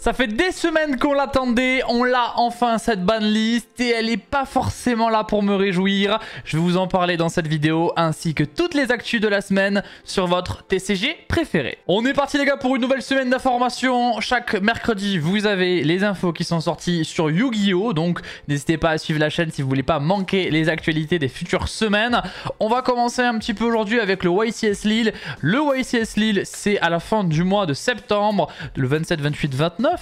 Ça fait des semaines qu'on l'attendait, on l'a enfin cette banlist et elle n'est pas forcément là pour me réjouir. Je vais vous en parler dans cette vidéo ainsi que toutes les actus de la semaine sur votre TCG préféré. On est parti les gars pour une nouvelle semaine d'informations. Chaque mercredi vous avez les infos qui sont sorties sur Yu-Gi-Oh! Donc n'hésitez pas à suivre la chaîne si vous voulez pas manquer les actualités des futures semaines. On va commencer un petit peu aujourd'hui avec le YCS Lille. Le YCS Lille c'est à la fin du mois de septembre, le 27, 28, 29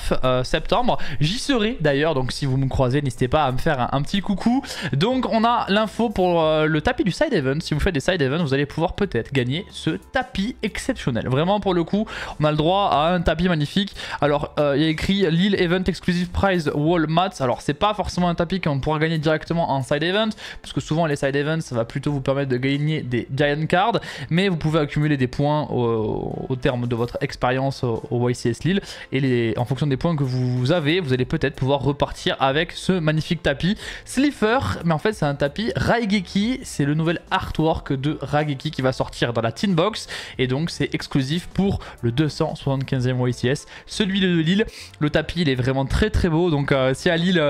septembre. J'y serai d'ailleurs, donc si vous me croisez n'hésitez pas à me faire un petit coucou. Donc on a l'info pour le tapis du side event. Si vous faites des side events vous allez pouvoir peut-être gagner ce tapis exceptionnel. Vraiment pour le coup on a le droit à un tapis magnifique. Alors il y a écrit Lille Event Exclusive Prize Wall Mats. Alors c'est pas forcément un tapis qu'on pourra gagner directement en side event, parce que souvent les side events ça va plutôt vous permettre de gagner des giant cards, mais vous pouvez accumuler des points au terme de votre expérience au YCS Lille, et en fonction des points que vous avez, vous allez peut-être pouvoir repartir avec ce magnifique tapis Slifer. Mais en fait c'est un tapis Raigeki, c'est le nouvel artwork de Raigeki qui va sortir dans la Tin Box, et donc c'est exclusif pour le 275e YCS, celui de Lille. Le tapis il est vraiment très très beau, donc si à Lille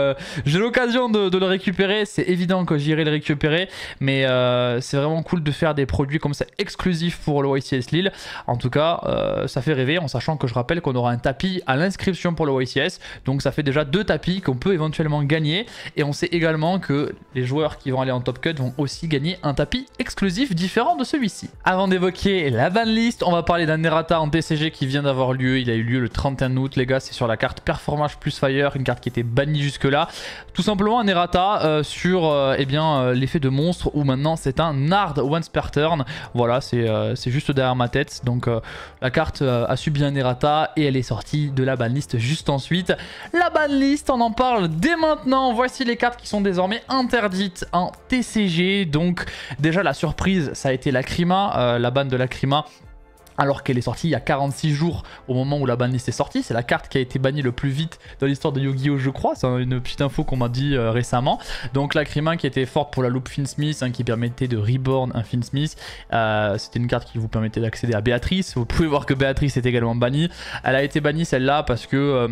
j'ai l'occasion de le récupérer, c'est évident que j'irai le récupérer, mais c'est vraiment cool de faire des produits comme ça exclusifs pour le YCS Lille. En tout cas ça fait rêver, en sachant que je rappelle qu'on aura un tapis à l'inscription pour le YCS, donc ça fait déjà 2 tapis qu'on peut éventuellement gagner, et on sait également que les joueurs qui vont aller en top cut vont aussi gagner un tapis exclusif différent de celui-ci. Avant d'évoquer la banlist, on va parler d'un errata en TCG qui vient d'avoir lieu. Il a eu lieu le 31 août les gars, c'est sur la carte Performance plus Fire, une carte qui était bannie jusque là. Tout simplement un errata sur l'effet de monstre, où maintenant c'est un Nard once per turn. Voilà, c'est juste derrière ma tête, donc la carte a subi un errata et elle est sortie de la banlist juste ensuite. La banlist, on en parle dès maintenant. Voici les cartes qui sont désormais interdites en TCG. Donc déjà la surprise ça a été Lacrima, la ban de Lacrima, alors qu'elle est sortie il y a 46 jours au moment où la banlist est sortie. C'est la carte qui a été bannie le plus vite dans l'histoire de Yu-Gi-Oh! Je crois, c'est une petite info qu'on m'a dit récemment. Donc Lacrima qui était forte pour la loupe Finsmith, qui permettait de reborn un Finsmith. C'était une carte qui vous permettait d'accéder à Béatrice. Vous pouvez voir que Béatrice est également bannie. Elle a été bannie celle-là parce que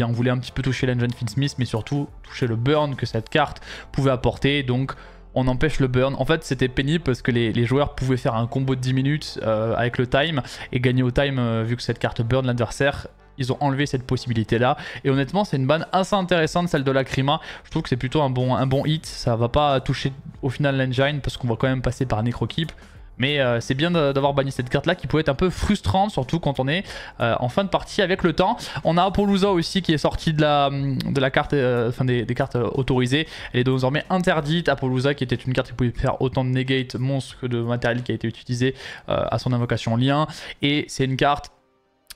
on voulait un petit peu toucher l'engine Finsmith, mais surtout toucher le burn que cette carte pouvait apporter. Donc on empêche le burn. En fait c'était pénible parce que les joueurs pouvaient faire un combo de 10 minutes avec le time et gagner au time vu que cette carte burn l'adversaire. Ils ont enlevé cette possibilité là, et honnêtement c'est une ban assez intéressante celle de Lacrima. Je trouve que c'est plutôt un bon hit. Ça va pas toucher au final l'engine parce qu'on va quand même passer par Necrokeep. Mais c'est bien d'avoir banni cette carte là qui peut être un peu frustrante, surtout quand on est en fin de partie avec le temps. On a Apollousa aussi qui est sorti de la carte, des cartes autorisées. Elle est désormais interdite. Apollousa qui était une carte qui pouvait faire autant de negate monstres que de matériel qui a été utilisé à son invocation lien. Et c'est une carte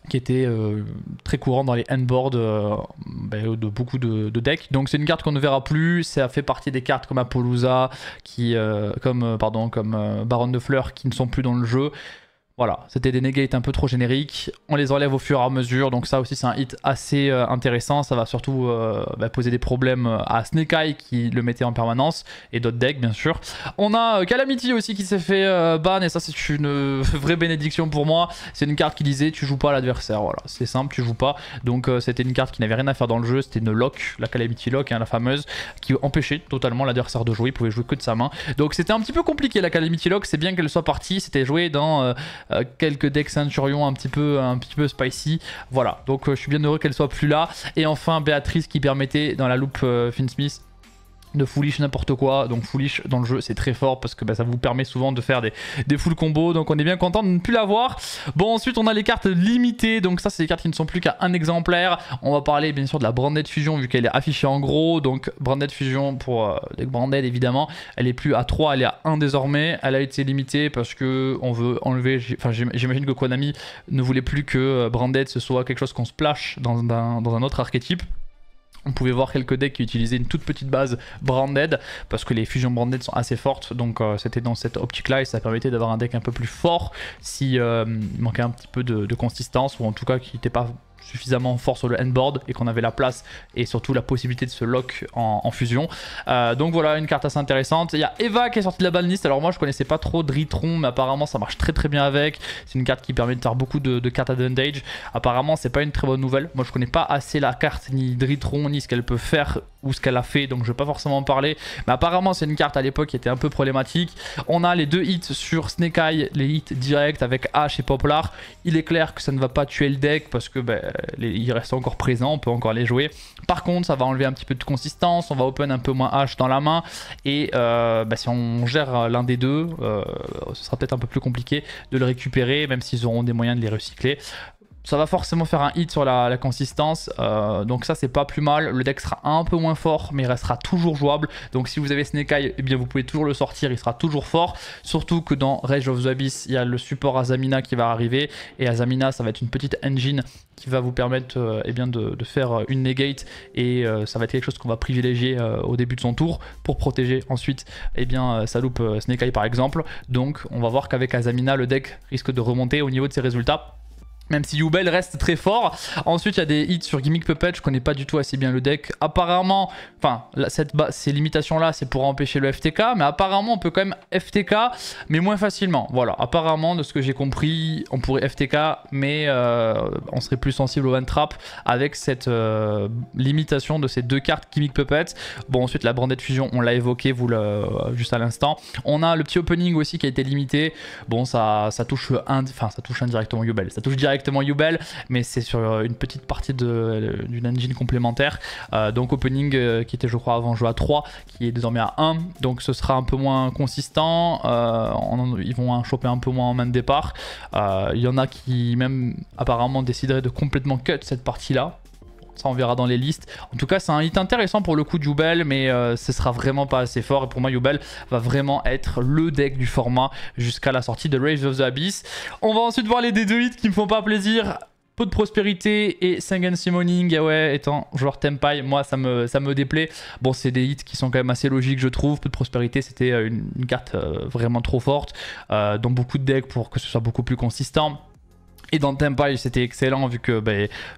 qui était très courant dans les handboards de beaucoup de decks. Donc c'est une carte qu'on ne verra plus. Ça fait partie des cartes comme Apollousa, comme Baronne de Fleurs qui ne sont plus dans le jeu. Voilà, c'était des negates un peu trop génériques. On les enlève au fur et à mesure. Donc ça aussi c'est un hit assez intéressant. Ça va surtout poser des problèmes à Snake Eye qui le mettait en permanence, et d'autres decks bien sûr. On a Calamity aussi qui s'est fait ban, et ça c'est une vraie bénédiction pour moi. C'est une carte qui disait tu joues pas à l'adversaire. Voilà, c'est simple, tu joues pas. Donc c'était une carte qui n'avait rien à faire dans le jeu. C'était une lock, la Calamity Lock, la fameuse, qui empêchait totalement l'adversaire de jouer. Il pouvait jouer que de sa main. Donc c'était un petit peu compliqué la Calamity Lock. C'est bien qu'elle soit partie. C'était joué dans quelques decks Centurion un petit peu spicy. Voilà, donc je suis bien heureux qu'elle soit plus là. Et enfin Béatrice qui permettait dans la loupe Finsmith de foolish n'importe quoi. Donc foolish dans le jeu c'est très fort parce que ça vous permet souvent de faire des full combos, donc on est bien content de ne plus l'avoir. Bon, ensuite on a les cartes limitées, donc ça c'est des cartes qui ne sont plus qu'à un exemplaire. On va parler bien sûr de la Branded Fusion vu qu'elle est affichée en gros. Donc Branded Fusion pour les Branded évidemment, elle est plus à 3, elle est à 1 désormais. Elle a été limitée parce que on veut enlever, j'imagine que Konami ne voulait plus que Branded ce soit quelque chose qu'on splash dans un autre archétype. On pouvait voir quelques decks qui utilisaient une toute petite base branded parce que les fusions branded sont assez fortes, donc c'était dans cette optique là et ça permettait d'avoir un deck un peu plus fort si il manquait un petit peu de consistance, ou en tout cas qui n'était pas suffisamment fort sur le handboard et qu'on avait la place et surtout la possibilité de se lock en fusion. Donc voilà, une carte assez intéressante. Il y a Eva qui est sortie de la banlist. Alors moi je connaissais pas trop Dritron, mais apparemment ça marche très bien avec. C'est une carte qui permet de faire beaucoup de cartes advantage. Apparemment c'est pas une très bonne nouvelle. Moi je connais pas assez la carte, ni Dritron, ni ce qu'elle peut faire ou ce qu'elle a fait, donc je vais pas forcément en parler. Mais apparemment c'est une carte à l'époque qui était un peu problématique. On a les 2 hits sur Snake Eye, les hits directs avec H et Poplar. Il est clair que ça ne va pas tuer le deck parce que il reste encore présent, on peut encore les jouer. Par contre ça va enlever un petit peu de consistance, on va open un peu moins H dans la main et si on gère l'un des deux, ce sera peut-être un peu plus compliqué de le récupérer, même s'ils auront des moyens de les recycler. Ça va forcément faire un hit sur la consistance, donc ça c'est pas plus mal. Le deck sera un peu moins fort mais il restera toujours jouable, donc si vous avez Snake Eye, eh bien vous pouvez toujours le sortir, il sera toujours fort. Surtout que dans Rage of the Abyss il y a le support Azamina qui va arriver, et Azamina ça va être une petite engine qui va vous permettre de faire une negate, et ça va être quelque chose qu'on va privilégier au début de son tour pour protéger ensuite sa loupe Snake Eye par exemple. Donc on va voir qu'avec Azamina le deck risque de remonter au niveau de ses résultats, même si Yubel reste très fort. Ensuite, il y a des hits sur Gimmick Puppet. Je connais pas du tout assez bien le deck. Apparemment, enfin, ces limitations-là, c'est pour empêcher le FTK. Mais apparemment, on peut quand même FTK, mais moins facilement. Voilà, apparemment, de ce que j'ai compris, on pourrait FTK, mais on serait plus sensible au one trap avec cette limitation de ces 2 cartes Gimmick Puppet. Bon, ensuite, la Branded Fusion, on l'a évoqué juste à l'instant. On a le petit opening aussi qui a été limité. Bon, ça touche indirectement Yubel. Ça touche directement Yubel, mais c'est sur une petite partie d'une engine complémentaire. Donc opening qui était je crois avant joué à 3, qui est désormais à 1, donc ce sera un peu moins consistant. Ils vont en choper un peu moins en main de départ. Il y en a qui même apparemment décideraient de complètement cut cette partie là. Ça on verra dans les listes. En tout cas c'est un hit intéressant pour le coup de Yubel, mais ce sera vraiment pas assez fort, et pour moi Yubel va vraiment être le deck du format jusqu'à la sortie de Rage of the Abyss. On va ensuite voir les D2 hits qui me font pas plaisir. Peu de prospérité et Sangen Summoning. Ouais, étant joueur Tempai, moi ça me déplaît. Bon, c'est des hits qui sont quand même assez logiques je trouve. Peu de prospérité, c'était une carte vraiment trop forte dans beaucoup de decks pour que ce soit beaucoup plus consistant. Et dans Tempai c'était excellent vu que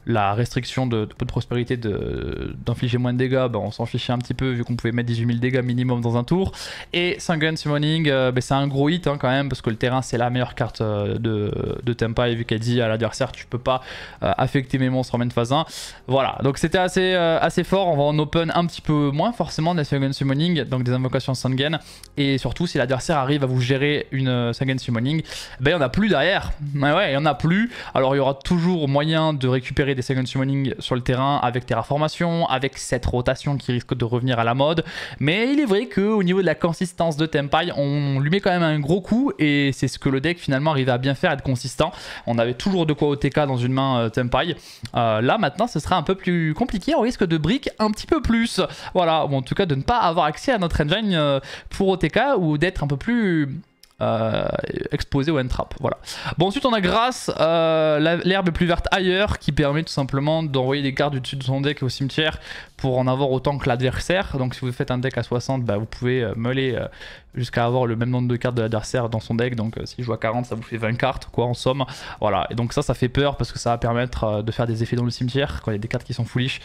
la restriction de peu de prospérité d'infliger moins de dégâts, on s'en fichait un petit peu vu qu'on pouvait mettre 18 000 dégâts minimum dans un tour. Et Sangen Summoning, c'est un gros hit quand même, parce que le terrain c'est la meilleure carte de Tempai, vu qu'elle dit à l'adversaire tu peux pas affecter mes monstres en main phase 1. Voilà, donc c'était assez fort. On va en open un petit peu moins forcément des Sangen Summoning, donc des invocations Sangen. Et surtout si l'adversaire arrive à vous gérer une Sangen Summoning, il n'y en a plus derrière. Ouais, il y en a plus. Alors il y aura toujours moyen de récupérer des Sangen Summoning sur le terrain avec Terraformation, avec cette rotation qui risque de revenir à la mode. Mais il est vrai qu'au niveau de la consistance de Tempai, on lui met quand même un gros coup, et c'est ce que le deck finalement arrivait à bien faire, être consistant. On avait toujours de quoi OTK dans une main Tempai. Là maintenant ce sera un peu plus compliqué, on risque de brick un petit peu plus. Voilà, ou en tout cas de ne pas avoir accès à notre engine pour OTK, ou d'être un peu plus exposé au N-Trap. Voilà. Bon, ensuite on a Grâce, l'herbe plus verte ailleurs, qui permet tout simplement d'envoyer des cartes du dessus de son deck au cimetière pour en avoir autant que l'adversaire. Donc si vous faites un deck à 60, vous pouvez meuler jusqu'à avoir le même nombre de cartes de l'adversaire dans son deck. Donc s'il joue à 40, ça vous fait 20 cartes quoi en somme. Voilà, et donc ça fait peur parce que ça va permettre de faire des effets dans le cimetière. Quand il y a des cartes qui sont foolish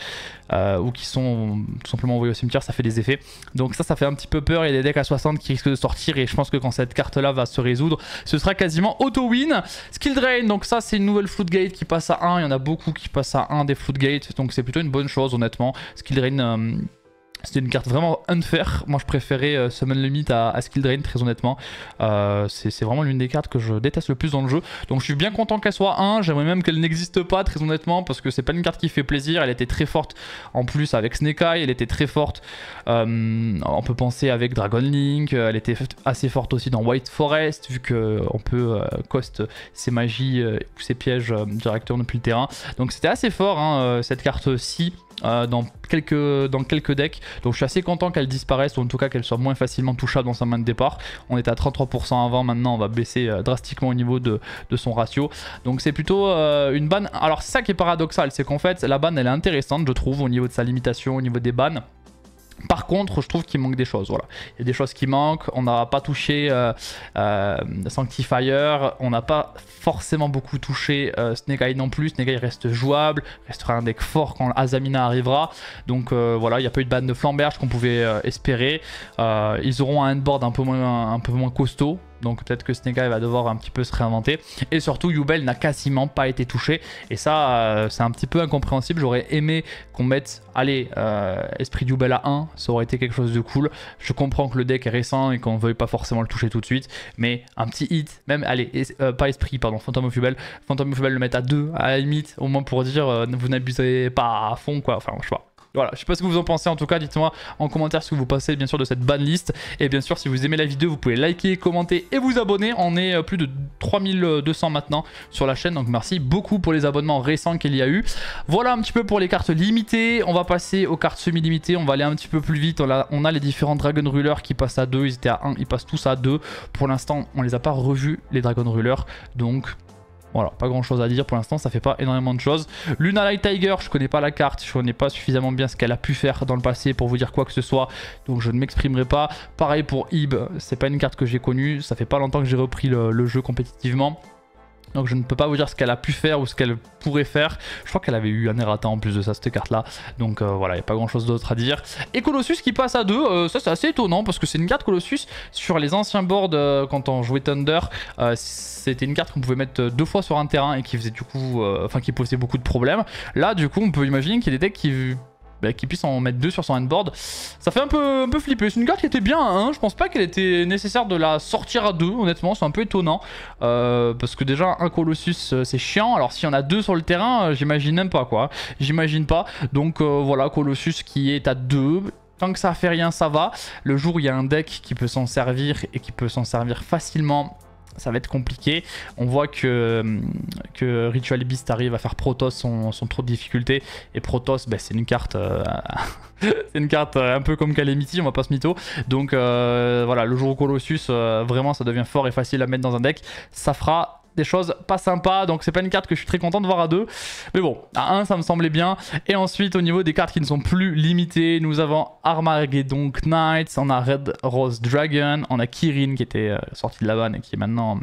ou qui sont tout simplement envoyées au cimetière, ça fait des effets. Donc ça fait un petit peu peur. Il y a des decks à 60 qui risquent de sortir, et je pense que quand cette carte là va se résoudre, ce sera quasiment auto-win. Skill Drain, donc ça c'est une nouvelle Floodgate qui passe à 1. Il y en a beaucoup qui passent à 1 des Floodgate, donc c'est plutôt une bonne chose honnêtement. Skill Drain, c'était une carte vraiment unfair. Moi je préférais Summon Limit à Skill Drain, très honnêtement. C'est vraiment l'une des cartes que je déteste le plus dans le jeu. Donc je suis bien content qu'elle soit 1. J'aimerais même qu'elle n'existe pas, très honnêtement, parce que c'est pas une carte qui fait plaisir. Elle était très forte en plus avec Snake Eye. Elle était très forte, on peut penser avec Dragon Link. Elle était assez forte aussi dans White Forest, vu qu'on peut cost ses magies ou ses pièges directement depuis le terrain. Donc c'était assez fort hein, cette carte-ci. Dans quelques decks, donc je suis assez content qu'elle disparaisse, ou en tout cas qu'elle soit moins facilement touchable dans sa main de départ. On était à 33% avant, maintenant on va baisser drastiquement au niveau de son ratio, donc c'est plutôt une ban. Alors c'est ça qui est paradoxal, c'est qu'en fait la ban elle est intéressante je trouve au niveau de sa limitation, au niveau des bans. Par contre, je trouve qu'il manque des choses. Voilà. Il y a des choses qui manquent. On n'a pas touché Sanctifier. On n'a pas forcément beaucoup touché Snake Eye non plus. Snake Eye reste jouable. Restera un deck fort quand Azamina arrivera. Donc voilà, il n'y a pas eu de ban de Flamberge qu'on pouvait espérer. Ils auront un handboard un peu moins costaud. Donc peut-être que Snake Eye va devoir un petit peu se réinventer. Et surtout, Yubel n'a quasiment pas été touché. Et ça, c'est un petit peu incompréhensible. J'aurais aimé qu'on mette, allez, Esprit Yubel à 1. Ça aurait été quelque chose de cool. Je comprends que le deck est récent et qu'on ne veuille pas forcément le toucher tout de suite. Mais un petit hit, même, allez, pas Esprit, pardon, Phantom of Yubel. Phantom of Yubel le mettre à 2, à la limite. Au moins pour dire, vous n'abusez pas à fond, quoi. Enfin, je sais pas. Voilà, je sais pas ce que vous en pensez, en tout cas dites-moi en commentaire ce que vous pensez bien sûr de cette ban list. Et bien sûr si vous aimez la vidéo vous pouvez liker, commenter et vous abonner. On est plus de 3200 maintenant sur la chaîne, donc merci beaucoup pour les abonnements récents qu'il y a eu. Voilà un petit peu pour les cartes limitées. On va passer aux cartes semi-limitées, on va aller un petit peu plus vite. On a les différents Dragon Ruler qui passent à 2, ils étaient à 1, ils passent tous à 2. Pour l'instant on les a pas revus les Dragon Ruler, donc... Voilà, pas grand chose à dire pour l'instant, ça fait pas énormément de choses. Luna Light Tiger, je connais pas la carte, je connais pas suffisamment bien ce qu'elle a pu faire dans le passé pour vous dire quoi que ce soit, donc je ne m'exprimerai pas. Pareil pour Ib, c'est pas une carte que j'ai connue, ça fait pas longtemps que j'ai repris le jeu compétitivement. Donc je ne peux pas vous dire ce qu'elle a pu faire ou ce qu'elle pourrait faire. Je crois qu'elle avait eu un errata en plus de ça, cette carte là. Donc voilà, il n'y a pas grand chose d'autre à dire. Et Colossus qui passe à 2, ça c'est assez étonnant parce que c'est une carte Colossus sur les anciens boards quand on jouait Thunder. C'était une carte qu'on pouvait mettre 2 fois sur un terrain et qui faisait du coup, qui posait beaucoup de problèmes. Là du coup on peut imaginer qu'il y a des decks qui puisse en mettre 2 sur son handboard. Ça fait un peu flipper. C'est une carte qui était bien à 1. Je pense pas qu'elle était nécessaire de la sortir à 2. Honnêtement, c'est un peu étonnant. Parce que déjà, un Colossus, c'est chiant. Alors, s'il y en a 2 sur le terrain, j'imagine même pas quoi. J'imagine pas. Donc voilà, Colossus qui est à 2. Tant que ça fait rien, ça va. Le jour où il y a un deck qui peut s'en servir et qui peut s'en servir facilement, ça va être compliqué. On voit que Ritual Beast arrive à faire Protoss son trop de difficulté. Et Protoss, bah, c'est une carte c'est une carte un peu comme Calamity, on va pas se mytho. Donc voilà, le jour où Colossus, vraiment ça devient fort et facile à mettre dans un deck, ça fera des choses pas sympas. Donc c'est pas une carte que je suis très content de voir à 2. Mais bon, à 1 ça me semblait bien. Et ensuite au niveau des cartes qui ne sont plus limitées, nous avons Armageddon Knights, on a Red Rose Dragon, on a Kirin qui était sorti de la vanne et qui est maintenant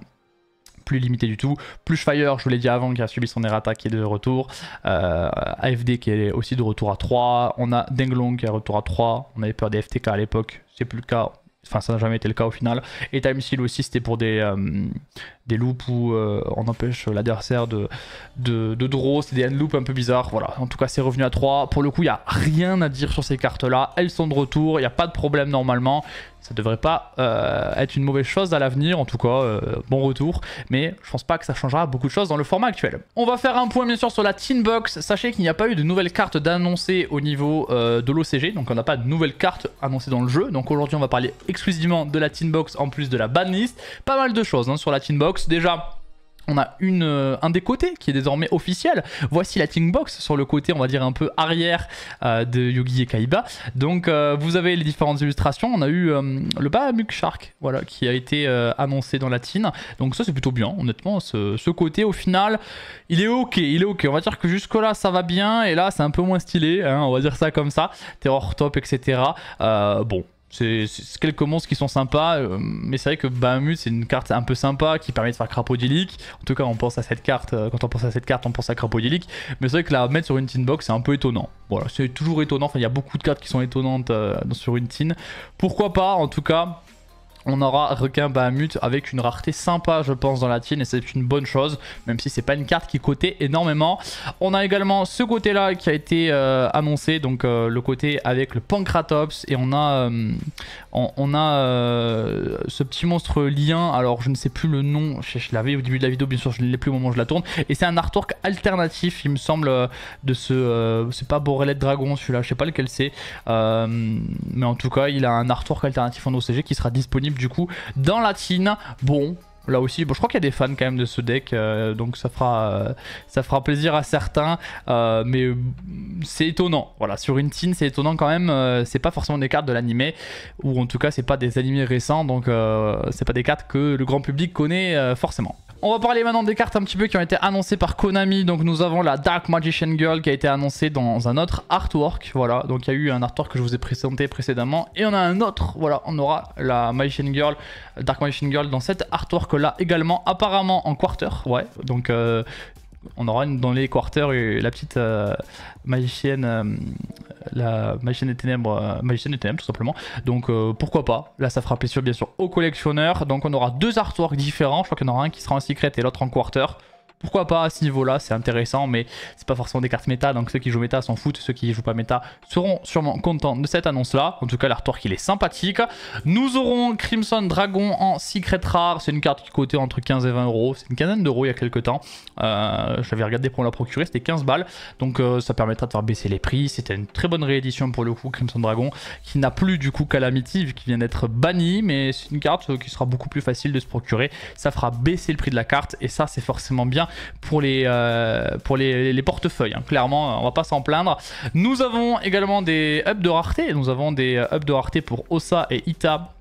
plus limité du tout. Plus Fire, je vous l'ai dit avant, qui a subi son errata qui est de retour. AFD qui est aussi de retour à 3. On a Denglong qui est de retour à 3. On avait peur des FTK à l'époque, c'est plus le cas. Enfin, ça n'a jamais été le cas au final. Et Time Seal aussi, c'était pour des loops où on empêche l'adversaire de draw. C'est des end loops un peu bizarres. Voilà, en tout cas, c'est revenu à 3. Pour le coup, il n'y a rien à dire sur ces cartes-là. Elles sont de retour, il n'y a pas de problème normalement. Ça devrait pas être une mauvaise chose à l'avenir, en tout cas, bon retour. Mais je pense pas que ça changera beaucoup de choses dans le format actuel. On va faire un point bien sûr sur la Tin Box. Sachez qu'il n'y a pas eu de nouvelles cartes d'annoncer au niveau de l'OCG. Donc on n'a pas de nouvelles cartes annoncées dans le jeu. Donc aujourd'hui on va parler exclusivement de la Tin Box en plus de la banlist. Pas mal de choses hein, sur la Tin Box. Déjà... on a un des côtés qui est désormais officiel. Voici la Tin Box sur le côté, on va dire un peu arrière de Yugi et Kaiba. Donc vous avez les différentes illustrations. On a eu le Bahamut Shark, voilà, qui a été annoncé dans la Tin. Donc ça c'est plutôt bien, honnêtement. Ce côté au final, il est ok, On va dire que jusque là ça va bien et là c'est un peu moins stylé, hein, on va dire ça comme ça. Terror Top, etc. Bon. C'est quelques monstres qui sont sympas, mais c'est vrai que Bahamut c'est une carte un peu sympa qui permet de faire Crapodilic. En tout cas on pense à cette carte, quand on pense à cette carte on pense à Crapodilic. Mais c'est vrai que la mettre sur une Tin Box c'est un peu étonnant. Voilà, c'est toujours étonnant, enfin il y a beaucoup de cartes qui sont étonnantes sur une Tin. Pourquoi pas, en tout cas... on aura requin Bahamut avec une rareté sympa je pense dans la Tin et c'est une bonne chose même si c'est pas une carte qui cotait énormément. On a également ce côté là qui a été annoncé, donc le côté avec le Pancratops et on a ce petit monstre lien, alors je ne sais plus le nom, je l'avais au début de la vidéo bien sûr, je ne l'ai plus au moment où je la tourne, et c'est un artwork alternatif il me semble de ce c'est pas Borrelet Dragon celui-là, je sais pas lequel c'est, mais en tout cas il a un artwork alternatif en OCG qui sera disponible du coup dans la Tin. Bon, là aussi, bon, je crois qu'il y a des fans quand même de ce deck, donc ça fera plaisir à certains, mais c'est étonnant. Voilà, sur une Tin, c'est étonnant quand même. C'est pas forcément des cartes de l'animé, ou en tout cas, c'est pas des animés récents, donc c'est pas des cartes que le grand public connaît forcément. On va parler maintenant des cartes un petit peu qui ont été annoncées par Konami. Donc nous avons la Dark Magician Girl qui a été annoncée dans un autre artwork. Voilà, donc il y a eu un artwork que je vous ai présenté précédemment. Et on a un autre, voilà, on aura la Magician Girl, Dark Magician Girl dans cet artwork là également, apparemment en quarter. Ouais, donc on aura dans les quarters la petite magicienne, la magicienne des ténèbres, tout simplement. Donc pourquoi pas, là ça fera plaisir bien sûr aux collectionneurs. Donc on aura deux artworks différents, je crois qu'il y en aura un qui sera en secret et l'autre en quarter. Pourquoi pas à ce niveau là, c'est intéressant, mais c'est pas forcément des cartes méta, donc ceux qui jouent méta s'en foutent, ceux qui jouent pas méta seront sûrement contents de cette annonce là. En tout cas l'artwork il est sympathique. Nous aurons Crimson Dragon en secret rare, c'est une carte qui coûtait entre 15 et 20 euros, c'est une quinzaine d'euros il y a quelques temps. J'avais regardé pour la procurer, c'était 15 balles, donc ça permettra de faire baisser les prix. C'était une très bonne réédition pour le coup, Crimson Dragon, qui n'a plus du coup Calamity vu qu'il vient d'être banni, mais c'est une carte qui sera beaucoup plus facile de se procurer, ça fera baisser le prix de la carte et ça c'est forcément bien pour les portefeuilles, hein. Clairement on va pas s'en plaindre. Nous avons également des ups de rareté, nous avons des ups de rareté pour Ossa et Ita.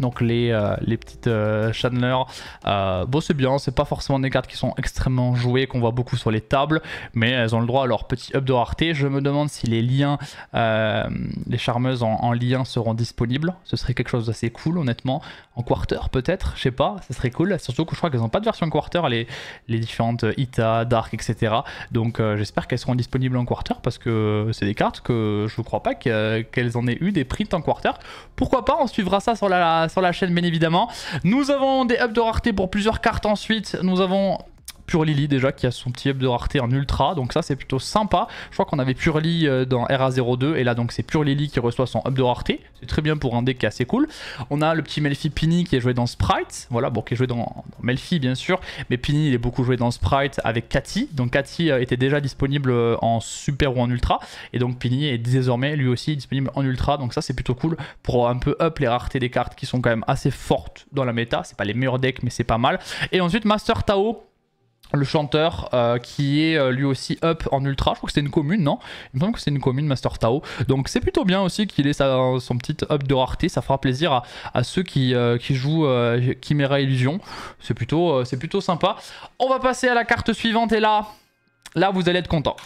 Donc les petites Chandler, bon c'est bien, c'est pas forcément des cartes qui sont extrêmement jouées, qu'on voit beaucoup sur les tables, mais elles ont le droit à leur petit up de rareté. Je me demande si les liens, les charmeuses en lien seront disponibles, ce serait quelque chose d'assez cool honnêtement, en quarter peut-être, je sais pas, ça serait cool, surtout que je crois qu'elles n'ont pas de version quarter, les différentes Ita, Dark, etc. Donc j'espère qu'elles seront disponibles en quarter, parce que c'est des cartes que je ne crois pas qu'elles en aient eu des prints en quarter. Pourquoi pas, on suivra ça sur la chaîne bien évidemment. Nous avons des ups de rareté pour plusieurs cartes ensuite. Nous avons Pure Lily déjà qui a son petit up de rareté en ultra, donc ça c'est plutôt sympa. Je crois qu'on avait Pure Lily dans RA02 et là donc c'est Pure Lily qui reçoit son up de rareté. C'est très bien pour un deck qui est assez cool. On a le petit Melfi Pini qui est joué dans Sprite, voilà, bon qui est joué dans Melfi bien sûr, mais Pini il est beaucoup joué dans Sprite avec Cathy. Donc Cathy était déjà disponible en super ou en ultra et donc Pini est désormais lui aussi disponible en ultra, donc ça c'est plutôt cool pour un peu up les raretés des cartes qui sont quand même assez fortes dans la méta. C'est pas les meilleurs decks mais c'est pas mal. Et ensuite Master Tao, le chanteur qui est lui aussi up en ultra, je crois que c'était une commune, non? Il me semble que c'est une commune Master Tao, donc c'est plutôt bien aussi qu'il ait son petit up de rareté, ça fera plaisir à ceux qui jouent Chimera Illusion, c'est plutôt sympa. On va passer à la carte suivante et là vous allez être content.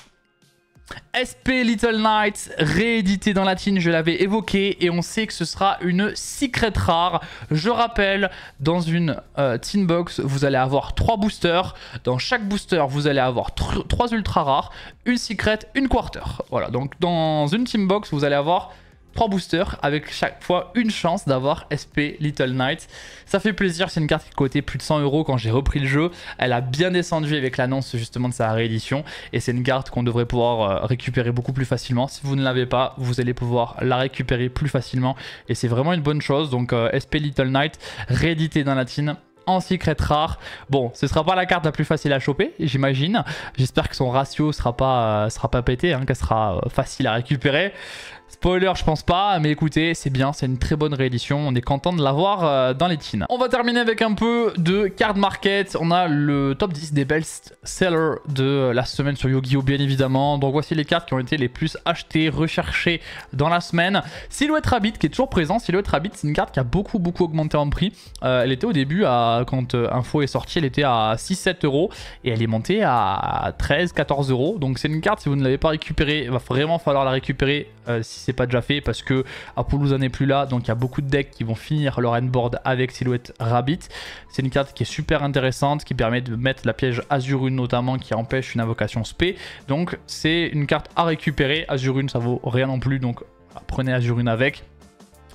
SP Little Knight réédité dans la team, je l'avais évoqué et on sait que ce sera une secret rare. Je rappelle, dans une team box vous allez avoir 3 boosters, dans chaque booster vous allez avoir 3 ultra rares, une secret, une quarter. Voilà, donc dans une team box vous allez avoir 3 boosters avec chaque fois une chance d'avoir SP Little Knight. Ça fait plaisir, c'est une carte qui coûtait plus de 100 € quand j'ai repris le jeu. Elle a bien descendu avec l'annonce justement de sa réédition et c'est une carte qu'on devrait pouvoir récupérer beaucoup plus facilement. Si vous ne l'avez pas, vous allez pouvoir la récupérer plus facilement et c'est vraiment une bonne chose. Donc SP Little Knight réédité dans la team en secret rare. Bon, ce sera pas la carte la plus facile à choper, j'imagine. J'espère que son ratio sera pas pété, hein, qu'elle sera facile à récupérer. Spoiler, je pense pas, mais écoutez, c'est bien, c'est une très bonne réédition, on est content de l'avoir dans les teams. On va terminer avec un peu de card market. On a le top 10 des best sellers de la semaine sur Yu-Gi-Oh bien évidemment. Donc voici les cartes qui ont été les plus achetées, recherchées dans la semaine. Silhouette Rabbit qui est toujours présent. Silhouette Rabbit, c'est une carte qui a beaucoup augmenté en prix. Elle était au début, quand Info est sorti, elle était à 6-7 € et elle est montée à 13-14 €. Donc c'est une carte, si vous ne l'avez pas récupérée, il va vraiment falloir la récupérer si c'est pas déjà fait, parce que Apollousa n'est plus là, donc il y a beaucoup de decks qui vont finir leur endboard avec Silhouette Rabbit. C'est une carte qui est super intéressante, qui permet de mettre la piège Azurune notamment, qui empêche une invocation spé. Donc c'est une carte à récupérer. Azurune ça vaut rien non plus, donc prenez Azurune avec.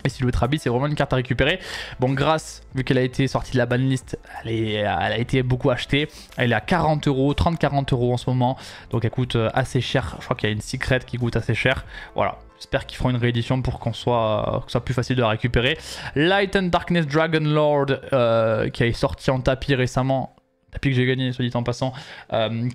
Et Silhouette Rabbit c'est vraiment une carte à récupérer. Bon, grâce, vu qu'elle a été sortie de la banlist, elle a été beaucoup achetée. Elle est à 40 €, 30-40 € en ce moment. Donc elle coûte assez cher. Je crois qu'il y a une secret qui coûte assez cher. Voilà. J'espère qu'ils feront une réédition pour que ce soit plus facile de la récupérer. Light and Darkness Dragon Lord qui est sorti en tapis récemment. Tapis que j'ai gagné, soit dit en passant,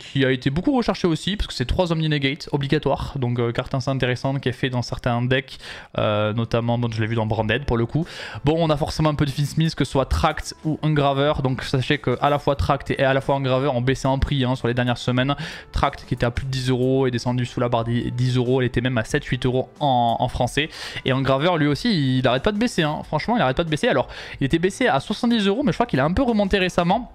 qui a été beaucoup recherché aussi parce que c'est 3 Omni Negate obligatoires, donc carte assez intéressante qui est fait dans certains decks, notamment, bon, je l'ai vu dans Branded pour le coup. Bon, on a forcément un peu de Finsmith, que ce soit Tract ou Engraver, donc sachez que à la fois Tract et à la fois Engraver ont baissé en prix hein, sur les dernières semaines. Tract qui était à plus de 10 € est descendu sous la barre des 10 €, elle était même à 7-8 € en français. Et Engraver lui aussi, il arrête pas de baisser, hein. Franchement il arrête pas de baisser. Alors il était baissé à 70 €, mais je crois qu'il a un peu remonté récemment.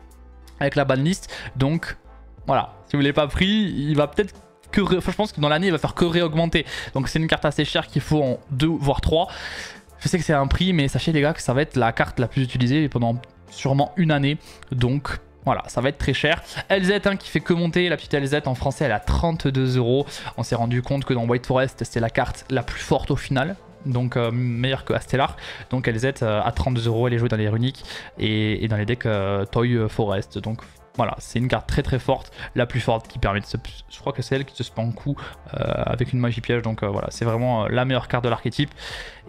avec la banlist. Donc voilà, si vous ne l'avez pas pris, il va peut-être que... Enfin, je pense que dans l'année, il va faire que réaugmenter. Donc c'est une carte assez chère qu'il faut en 2 voire 3. Je sais que c'est un prix, mais sachez les gars que ça va être la carte la plus utilisée pendant sûrement une année. Donc voilà, ça va être très cher. LZ hein, qui fait que monter, la petite LZ en français elle est à 32 €. On s'est rendu compte que dans White Forest c'est la carte la plus forte au final. Donc meilleure que Astellar. Donc LZ à 32 €, elle est jouée dans les runiques et dans les decks Toy Forest. Donc voilà, c'est une carte très très forte, la plus forte qui permet de se... Je crois que c'est elle qui se spam coup avec une magie piège. Donc voilà, c'est vraiment la meilleure carte de l'archétype.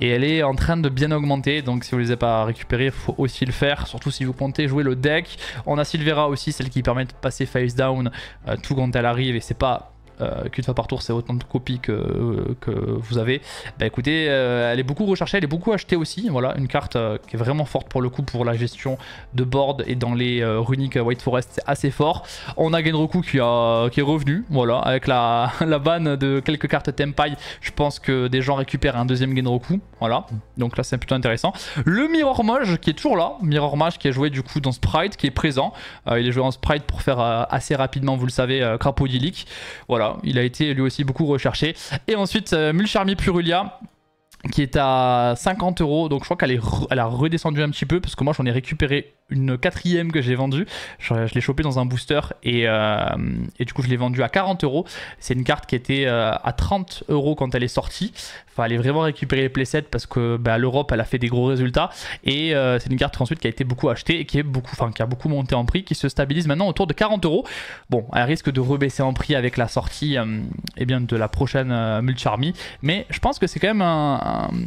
Et elle est en train de bien augmenter. Donc si vous ne les avez pas récupérés, il faut aussi le faire. Surtout si vous comptez jouer le deck. On a Silvera aussi, celle qui permet de passer face down tout quand elle arrive. Et c'est pas... qu'une fois par tour c'est autant de copies que vous avez. Bah écoutez, elle est beaucoup recherchée, elle est beaucoup achetée aussi. Voilà, une carte qui est vraiment forte pour le coup pour la gestion de board et dans les runiques White Forest, c'est assez fort. On a Genroku qui est revenu, voilà, avec la ban de quelques cartes Tempai. Je pense que des gens récupèrent un deuxième Genroku, voilà. Donc là c'est plutôt intéressant. Le Mirror Mage qui est toujours là, Mirror Mage qui est joué du coup dans Sprite, qui est présent. Il est joué en Sprite pour faire assez rapidement, vous le savez, Crapodilic. Voilà. Il a été lui aussi beaucoup recherché. Et ensuite Mulcharmy Purulia qui est à 50 €. Donc je crois qu'elle a redescendu un petit peu parce que moi j'en ai récupéré une 4e que j'ai vendue. Je l'ai chopé dans un booster et du coup je l'ai vendue à 40 €. C'est une carte qui était à 30 € quand elle est sortie. Il fallait vraiment récupérer les playsets parce que bah, à l'Europe elle a fait des gros résultats. Et c'est une carte ensuite qui a été beaucoup achetée et qui a beaucoup monté en prix, qui se stabilise maintenant autour de 40 €. Bon, elle risque de rebaisser en prix avec la sortie eh bien, de la prochaine Mulcharmy. Mais je pense que c'est quand même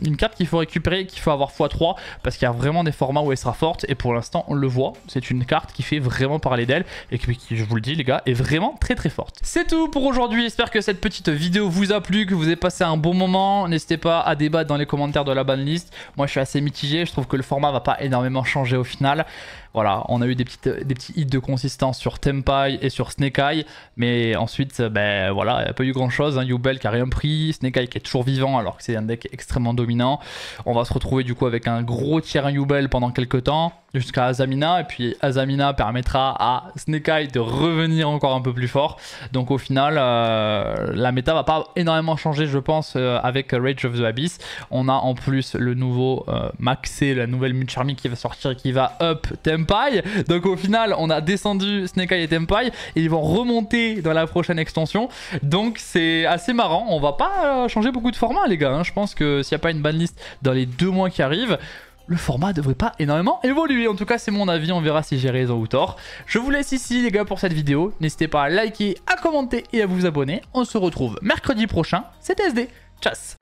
une carte qu'il faut récupérer, qu'il faut avoir x3 parce qu'il y a vraiment des formats où elle sera forte. Et pour l'instant on le voit, c'est une carte qui fait vraiment parler d'elle et qui, je vous le dis les gars, est vraiment très très forte. C'est tout pour aujourd'hui, j'espère que cette petite vidéo vous a plu, que vous avez passé un bon moment. N'hésitez pas à débattre dans les commentaires de la banlist. Moi je suis assez mitigé, je trouve que le format va pas énormément changer au final. Voilà, on a eu des petits hits de consistance sur Tempai et sur Snake Eye, mais ensuite, ben voilà, il n'y a pas eu grand chose. Hein. Yubel qui a rien pris, Snake Eye qui est toujours vivant alors que c'est un deck extrêmement dominant. On va se retrouver du coup avec un gros tiers Yubel pendant quelques temps, jusqu'à Azamina, et puis Azamina permettra à Snake Eye de revenir encore un peu plus fort. Donc au final, la méta va pas énormément changer, je pense, avec Rage of the Abyss. On a en plus le nouveau Maxé, la nouvelle Mulcharmy qui va sortir, qui va up Tempai. Donc au final on a descendu Snake Eye et Tempai et ils vont remonter dans la prochaine extension. Donc c'est assez marrant. On va pas changer beaucoup de formats les gars, hein. Je pense que s'il n'y a pas une banlist dans les 2 mois qui arrivent, le format devrait pas énormément évoluer. En tout cas c'est mon avis, on verra si j'ai raison ou tort. Je vous laisse ici les gars pour cette vidéo. N'hésitez pas à liker, à commenter et à vous abonner. On se retrouve mercredi prochain. C'était SD. Tchuss.